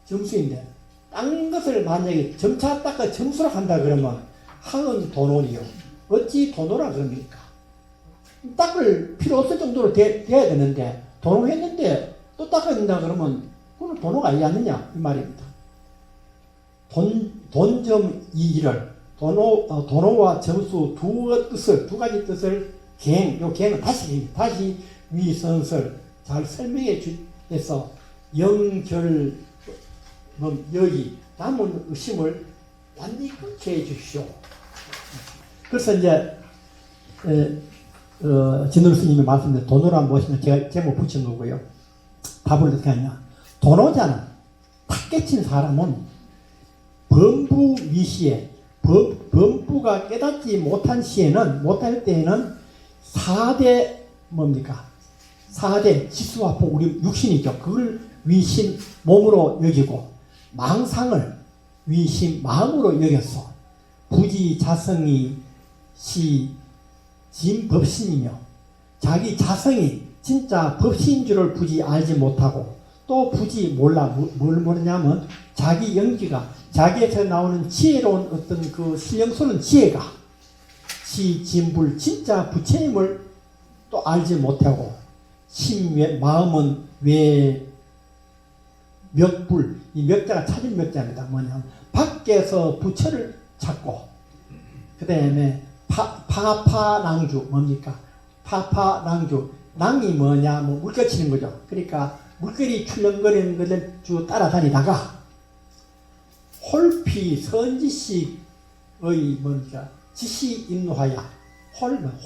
점수인데 딴 것을 만약에 점차 닦아 점수라 한다 그러면 하은 도노리요 어찌 도노라 그럽니까? 닦을 필요 없을 정도로 돼야 되는데 도노했는데 또 닦아야 된다 그러면 그건 도노가 아니지 않느냐 이 말입니다. 돈점 이의를 도노와 점수 두 가지 뜻을 요 갱은 다시 위선설 잘 설명해 주해서 영결 여기 남은 의심을 완전히 끊게 해 주시오. 그래서 이제 진울 스님이 말씀드린 도노란 무엇이냐 제가 제목 붙인 거고요. 답을 어떻게 하냐. 도노자는 탁 깨친 사람은 범부 위시에 범부가 깨닫지 못한 시에는 못할 때에는 4대 뭡니까? 4대 지수화포 우리 육신이죠. 그걸 위신 몸으로 여기고 망상을 위신 마음으로 여겼어. 부지 자성이 진법신이며 자기 자성이 진짜 법신인 줄을 부지 알지 못하고 또 부지 몰라 뭘 모르냐면 자기 영지가 자기에서 나오는 지혜로운 어떤 그 신령스러운 지혜가 진불 진짜 부처님을 또 알지 못하고 마음은 왜 멱불 이 멱자가 찾은 멱자입니다. 뭐냐면 밖에서 부처를 찾고 그 다음에 파파랑주 뭡니까? 파파랑주 랑이 뭐냐 뭐 물결 치는 거죠. 그러니까 물결이 출렁거리는 것을 쭉 따라다니다가 홀피 선지식의 뭡니까? 지시인화야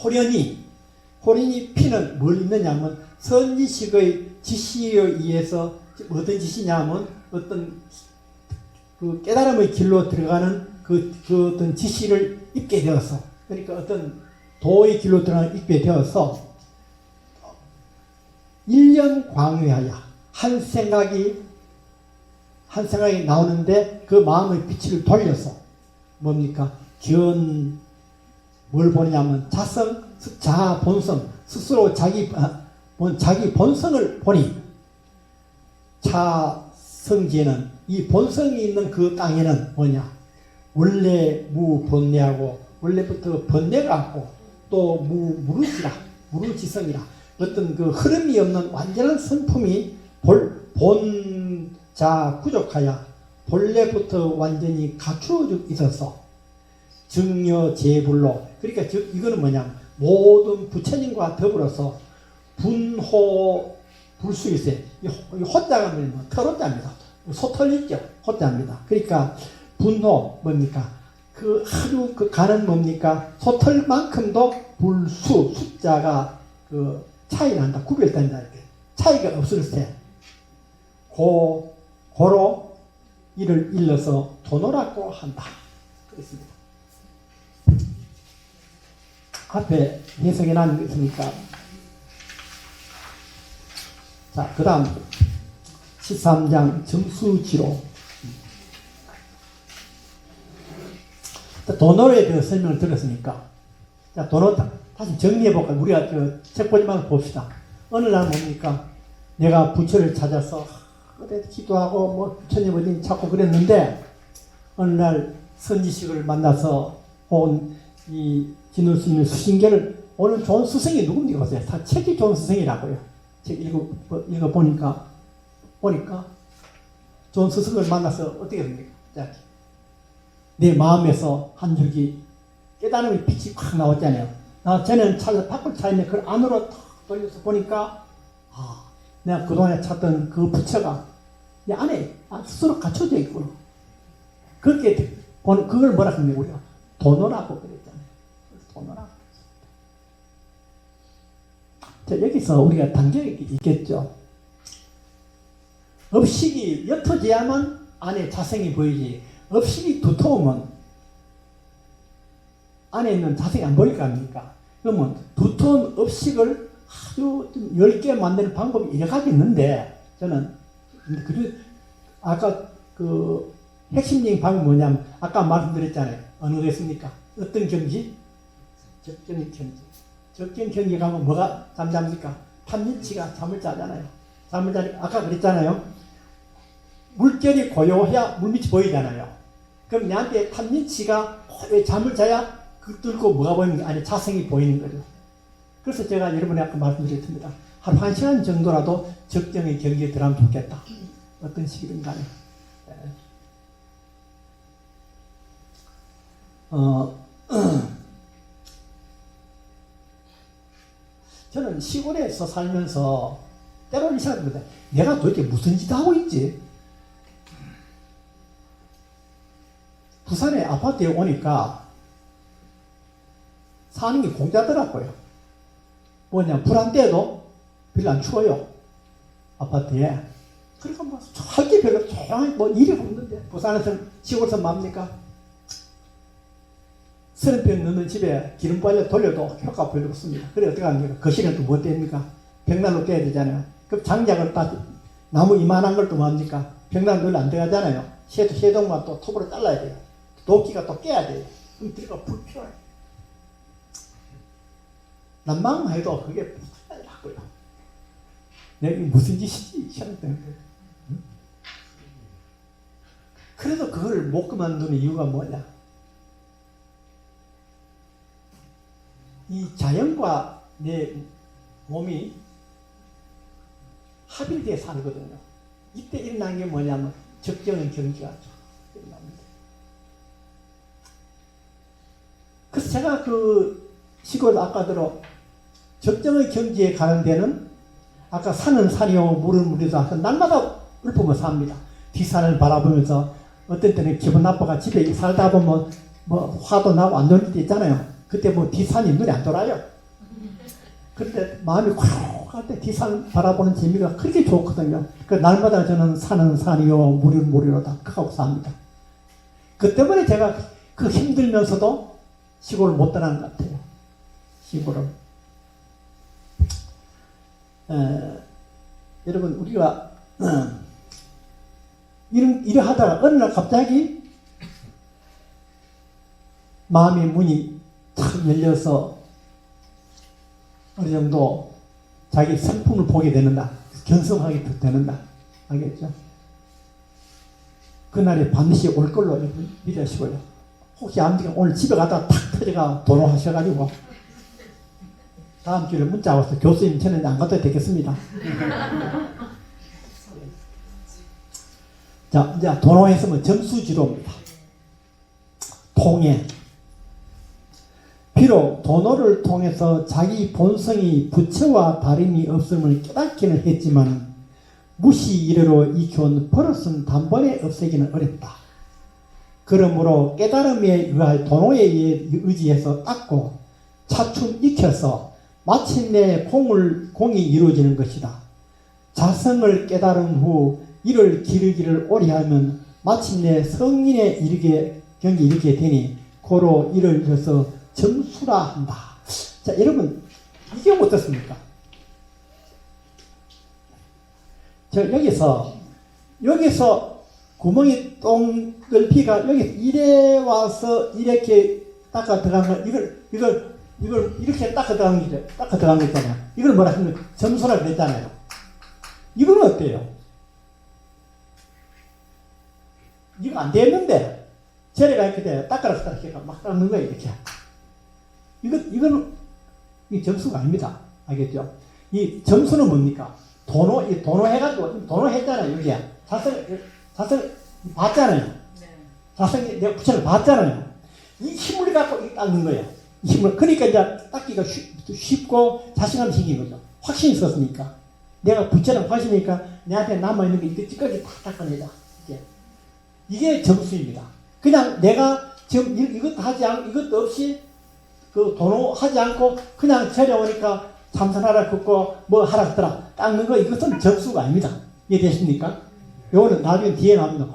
호련히 피는 뭘 있느냐면 선지식의 지시에 의해서 어떤 지시냐면 어떤 그 깨달음의 길로 들어가는 그 어떤 지시를 입게 되어서 그러니까 어떤 도의 길로 들어가는 입게 되어서 1년 광회하여 한 생각이 나오는데 그 마음의 빛을 돌려서 뭡니까? 뭘 보느냐면 자아 본성 스스로 자기 본성을 보니 차성지에는 이 본성이 있는 그 땅에는 뭐냐 원래 무번뇌하고 원래부터 번뇌가 없고 또 무르지성이라 어떤 그 흐름이 없는 완전한 성품이 본자 부족하여 본래부터 완전히 갖추어져 있어서 증여제불로 그러니까 이거는 뭐냐 모든 부처님과 더불어서 분호 불수일세 이 호자가 뭐 털호자입니다. 소털 있죠. 호자입니다. 그러니까 분호 뭡니까 그 아주 그 간은 뭡니까? 소털만큼도 불수 숫자가 그 차이 난다, 구별된다 이렇게 차이가 없을 때 고로 이를 일러서 도노라고 한다. 그렇습니다. 앞에 해석해 놨는 게 있으니까. 자, 그 다음 13장 점수지로 도노에 대해서 설명을 들었으니까 자, 도노 다시 정리해볼까요? 우리가 책 보지 말고 봅시다. 어느 날 뭡니까? 내가 부처를 찾아서 그래 기도하고 뭐 부처님 어디 찾고 그랬는데 어느 날 선지식을 만나서 온 이 진울스님의 수신계를 오늘 좋은 스승이 누군지 보세요. 다 책이 좋은 스승이라고요. 책 읽어보니까 좋은 스승을 만나서 어떻게 됩니까? 자, 내 마음에서 한 줄기 깨달음의 빛이 확 나왔잖아요. 쟤는 밖을 차있네. 그걸 안으로 탁 돌려서 보니까 내가 그동안에 찾던 그 부처가 내 안에 스스로 갖춰져 있구나. 그렇게 그걸 뭐라 합니까? 우리가 도노라고 그랬잖아요. 도노라고. 자, 여기서 우리가 단계가 있겠죠. 업식이 옅어져야만 안에 자성이 보이지, 업식이 두터우면 안에 있는 자성이 안 보일 거 아닙니까? 그러면 두터운 업식을 아주 좀 엷게 만드는 방법이 여러 가지 있는데, 저는 아까 그 핵심적인 방법이 뭐냐면 아까 말씀드렸잖아요. 어느 겠습니까? 어떤 경지? 적정의 경지. 적정 경지 가면 뭐가 잠잠니까? 탐진치가 잠을 자잖아요. 잠을 자니 아까 그랬잖아요. 물결이 고요해야 물밑이 보이잖아요. 그럼 내한테 탐진치가 잠을 자야 그 뚫고 뭐가 보이는 게 아니 자성이 보이는 거죠. 그래서 제가 여러분이 아까 말씀드렸습니다. 하루 1시간 정도라도 적정의 경지에 들어가면 좋겠다. 어떤 시기든 간에. 저는 시골에서 살면서 때로는 생각합니다. 내가 도대체 무슨 짓 하고 있지? 부산에 아파트에 오니까 사는 게 공짜더라고요. 뭐냐, 불 안 때도 별로 안 추워요. 아파트에. 그러니까 뭐 할 게 별로 조용히 뭐 일이 없는데 부산에서는 시골에서 뭡니까? 30평 넘는 집에 기름 빨려 돌려도 효과가 별로 없습니다. 그래 어떻게 합니까? 거실은 또 뭐 뗍니까? 벽난로 떼야 되잖아요. 그럼 장작을 딱 나무 이만한 걸 또 뭡니까? 벽난로 별로 안 들어가잖아요. 쇠동만 또 톱으로 잘라야 돼요. 도끼가 또 깨야 돼요. 그럼 들어가 불편해요. 난방만 해도 그게 불편하고요. 내가 무슨 짓이지? 시작되는데. 그래도 그걸 못 그만두는 이유가 뭐냐? 이 자연과 내 몸이 합일되어 살거든요. 이때 일어난 게 뭐냐면 적정의 경지가 일어납니다. 그래서 제가 그 시골 아까대로 적정의 경지에 가는 데는 아까 산은 산이요 물은 물이다. 날마다 읊으면서 삽니다. 뒷산을 바라보면서 어떤 때는 기분 나빠가 집에 살다 보면 뭐 화도 나고 안 좋을 때 있잖아요. 그때 뭐 뒷산이 눈에 안 돌아요. 그때 마음이 콱 할 때 뒷산 바라보는 재미가 그렇게 좋거든요. 그 날마다 저는 산은 산이요 물은 물이로다 하고 삽니다. 그 때문에 제가 그 힘들면서도 시골을 못 떠나는 것 같아요. 시골을. 여러분 우리가 이래 하다가 어느 날 갑자기 마음의 문이 탁 열려서 어느 정도 자기 성품을 보게 되는다. 견성하게 되는다. 알겠죠? 그날이 반드시 올 걸로 믿으시고요. 혹시 아무튼 오늘 집에 가다가 탁 터져가 도노하셔가지고 다음 주에 문자 와서 교수님 저는 안 가도 되겠습니다. 자, 이제 도노했으면 점수지로입니다. 통해. 비록 도노를 통해서 자기 본성이 부처와 다름이 없음을 깨닫기는 했지만 무시 이래로 익혀온 버릇은 단번에 없애기는 어렵다. 그러므로 깨달음에 의하여 도노에 의지해서 닦고 차츰 익혀서 마침내 공이 이루어지는 것이다. 자성을 깨달은 후 이를 기르기를 오래 하면 마침내 성인에 경에 이르게 되니 고로 이를 이어서 점수라 한다. 자, 여러분 이게 어떻습니까? 여기서 구멍이 똥글피가 여기 이래 와서 이렇게 닦아 들어간 거, 이걸 이렇게 닦아 들어간 거 있잖아요. 이걸 뭐라 하면 점수라 그랬잖아요. 이건 어때요? 이거 안 되는데, 재래가 이렇게 돼. 닦아라, 막 닦는 거예요, 이렇게. 이거는, 이 점수가 아닙니다. 알겠죠? 이 점수는 뭡니까? 도노 해가지고, 도노 했잖아요, 여기에. 자성, 봤잖아요. 자성이 내가 부처를 봤잖아요. 이 힘을 갖고 닦는 거예요. 이 힘을. 그러니까 이제 닦기가 쉽고 자신감이 생긴 거죠. 확신이 있었으니까. 내가 부처랑 확신이니까 내한테 남아있는 게 이것까지 다 닦아내자. 이게 점수입니다. 그냥 내가 지금 이것도 없이 그 도노하지 않고 그냥 저려오니까 참선하라 긋고 뭐 하라 하더라 닦는 거 이것은 점수가 아닙니다. 이해되십니까? 요거는 나중에 뒤에 나옵니다.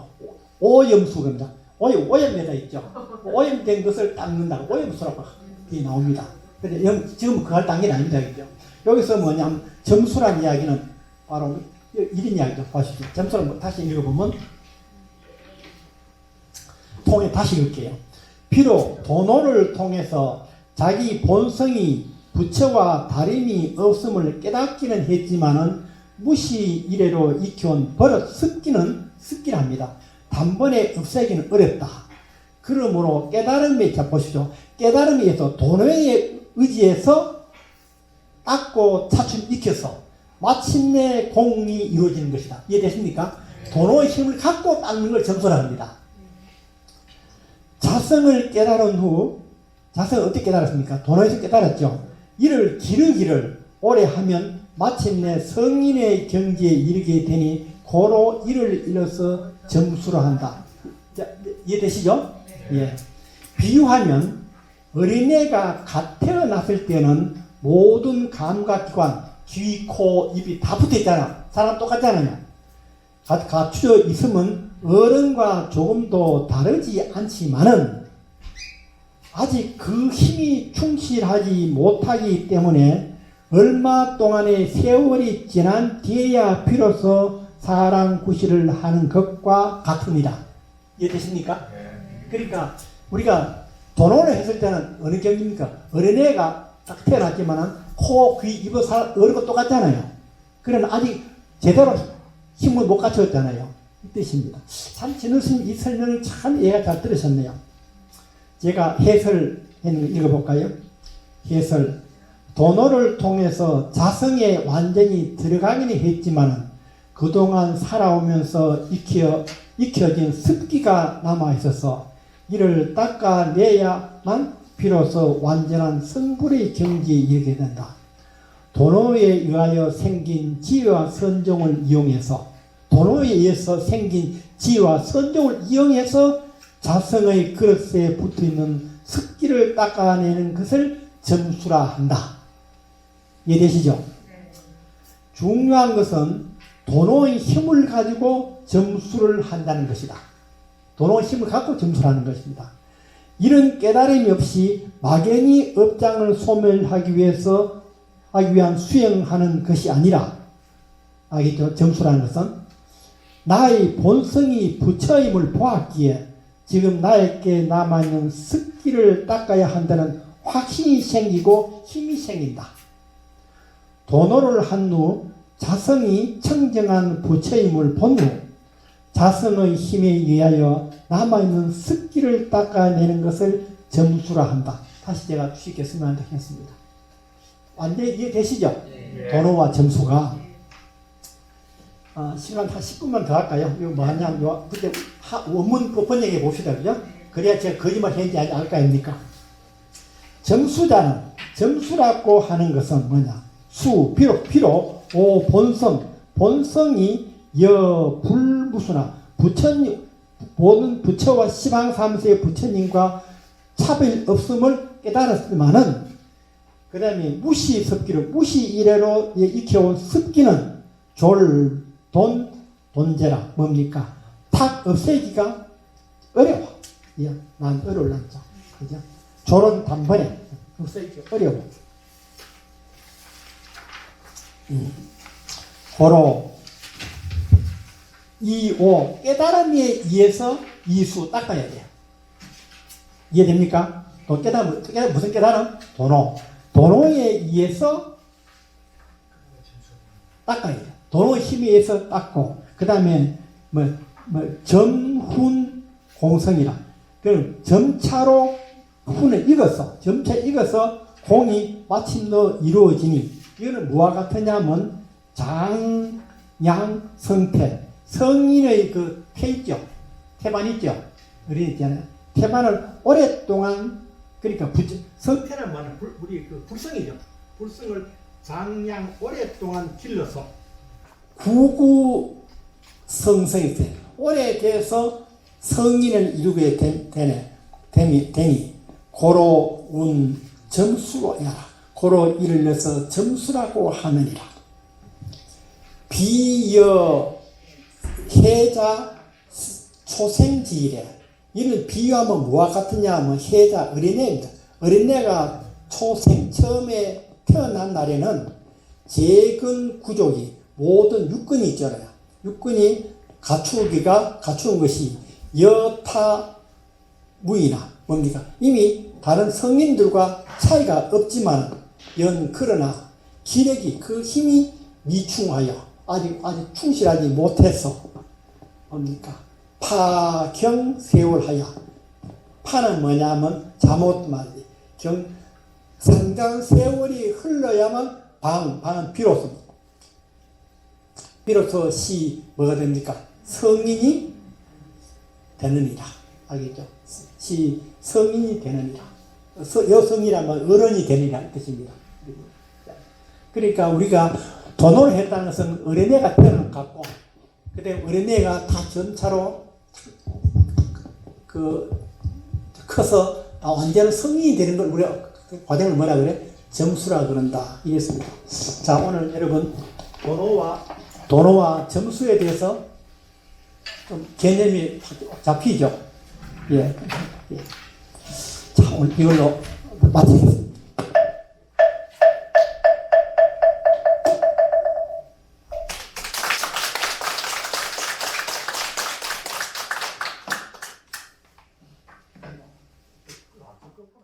오염수입니다. 오염되다 있죠. 오염된 것을 닦는다고 오염수라고 뒤에 나옵니다. 근데 지금 그걸 닦는 게 아닙니다. 그죠? 여기서 뭐냐면 점수란 이야기는 바로 이런 이야기죠. 보십시오. 점수를 다시 읽어보면 통해 다시 읽을게요. 비록 도노를 통해서 자기 본성이 부처와 다름이 없음을 깨닫기는 했지만은 무시 이래로 익혀온 버릇 습기는 합니다. 단번에 없애기는 어렵다. 그러므로 깨달음에 자 보시죠. 깨달음에 의해서 도노에 의지해서 닦고 차츰 익혀서 마침내 공이 이루어지는 것이다. 이해되십니까? 도노의 힘을 갖고 닦는 걸 점수라 합니다. 자성을 깨달은 후, 자성을 어떻게 깨달았습니까? 도노에서 깨달았죠. 이를 기르기를 오래 하면 마침내 성인의 경지에 이르게 되니 고로 이를 일러서 점수라 한다. 자, 이해되시죠? 예. 비유하면 어린애가 갓 태어났을 때는 모든 감각기관, 귀, 코, 입이 다 붙어 있잖아. 사람 똑같잖아요. 갖추어 있으면 어른과 조금도 다르지 않지만은 아직 그 힘이 충실하지 못하기 때문에 얼마 동안의 세월이 지난 뒤에야 비로소 사랑 구실을 하는 것과 같습니다. 이해되십니까? 그러니까 우리가 도노를 했을 때는 어느 경지입니까? 어린애가 딱 태어났지만은 코, 귀, 입을 어른과 똑같잖아요. 그러나 아직 제대로 힘을 못 갖췄잖아요. 이 뜻입니다. 참 진우스님 이 설명을 참 이해가 잘 들으셨네요. 제가 해설했는 거 읽어볼까요? 해설. 도노를 통해서 자성에 완전히 들어가기는 했지만 그동안 살아오면서 익혀진 습기가 남아있어서 이를 닦아내야만 비로소 완전한 성불의 경지에 이르게 된다. 도노에 의하여 생긴 지혜와 선종을 이용해서 도노에 의해서 생긴 지혜와 선종을 이용해서 자성의 그릇에 붙어있는 습기를 닦아내는 것을 점수라 한다. 이해되시죠? 중요한 것은 도노의 힘을 가지고 점수를 한다는 것이다. 도노의 힘을 갖고 점수를 하는 것입니다. 이런 깨달음이 없이 막연히 업장을 소멸하기 위한 수행하는 것이 아니라, 알겠죠? 점수라는 것은 나의 본성이 부처임을 보았기에 지금 나에게 남아있는 습기를 닦아야 한다는 확신이 생기고 힘이 생긴다. 도노를 한 후 자성이 청정한 부처임을 본 후 자성의 힘에 의하여 남아있는 습기를 닦아내는 것을 점수라 한다. 다시 제가 쉽게 설명하겠습니다. 완전히 이해되시죠? 네. 도노와 점수가 시간 한 10분만 더 할까요? 이거 뭐 하냐면 그때 원문 번역해 봅시다. 그죠? 그래야 제가 거짓말 했는지 알 거 아닙니까? 점수자는 점수라고 하는 것은 뭐냐? 비록 본성이 불무수나 모든 부처와 시방삼세의 부처님과 차별 없음을 깨달았지만은 그 다음에 무시 습기를 무시 이래로 익혀온 습기는 돈제라 뭡니까? 탁 없애기가 어려워. 예, 난 어려울란자. 그죠? 졸은 단번에 없애기 어려워. 고로 이오 깨달음에 의해서 이수 닦아야 돼요. 이해됩니까? 또 무슨 깨달음? 도노에 의해서 닦아야 돼요. 도노의 힘에 의해서 닦고 그 다음에 점훈 공성이라 그 점차로 훈을 점차 익어서 공이 마침내 이루어지니 이거는 뭐와 같으냐면 장양 성태 성인의 그 태있죠. 태반 있죠. 어린이 있잖아요. 태반을 오랫동안 그러니까 성태는 뭐는 우리 그 불성이죠. 불성을 장양 오랫동안 길러서 구구성성이 돼. 오래돼서 성인을 이루게 되니 고로 운 점수야. 고로 이를 넣어서 점수라고 하느니라. 비여 해자 초생지이래. 이를 비유하면 뭐와 같으냐 하면 해자 어린애입니다. 어린애가 초생 처음에 태어난 날에는 재근 구족이 모든 육근이 있잖아요. 육근이 갖추은 것이 여타 무이나 뭡니까? 이미 다른 성인들과 차이가 없지만 그러나 기력이 그 힘이 미충하여 아직 충실하지 못해서 뭡니까? 파경세월하여 파는 뭐냐면 잘못 말이 상당 세월이 흘러야만 방은 비로소 뭐가 됩니까? 성인이 되느니라. 알겠죠? 성인이 되느니라. 여성이라면 어른이 되느니라 이 뜻입니다. 그러니까 우리가 도노를 했다는 것은 어린애가 태어난 것 같고 그때 어린애가 다 전차로 커서 완전 성인이 되는 걸 우리가 과정을 뭐라 그래? 점수라 그런다. 이랬습니다. 자, 오늘 여러분 도노와 점수에 대해서 좀 개념이 잡히죠? 예. 자, 오늘 이걸로 마치겠습니다. 그렇구나.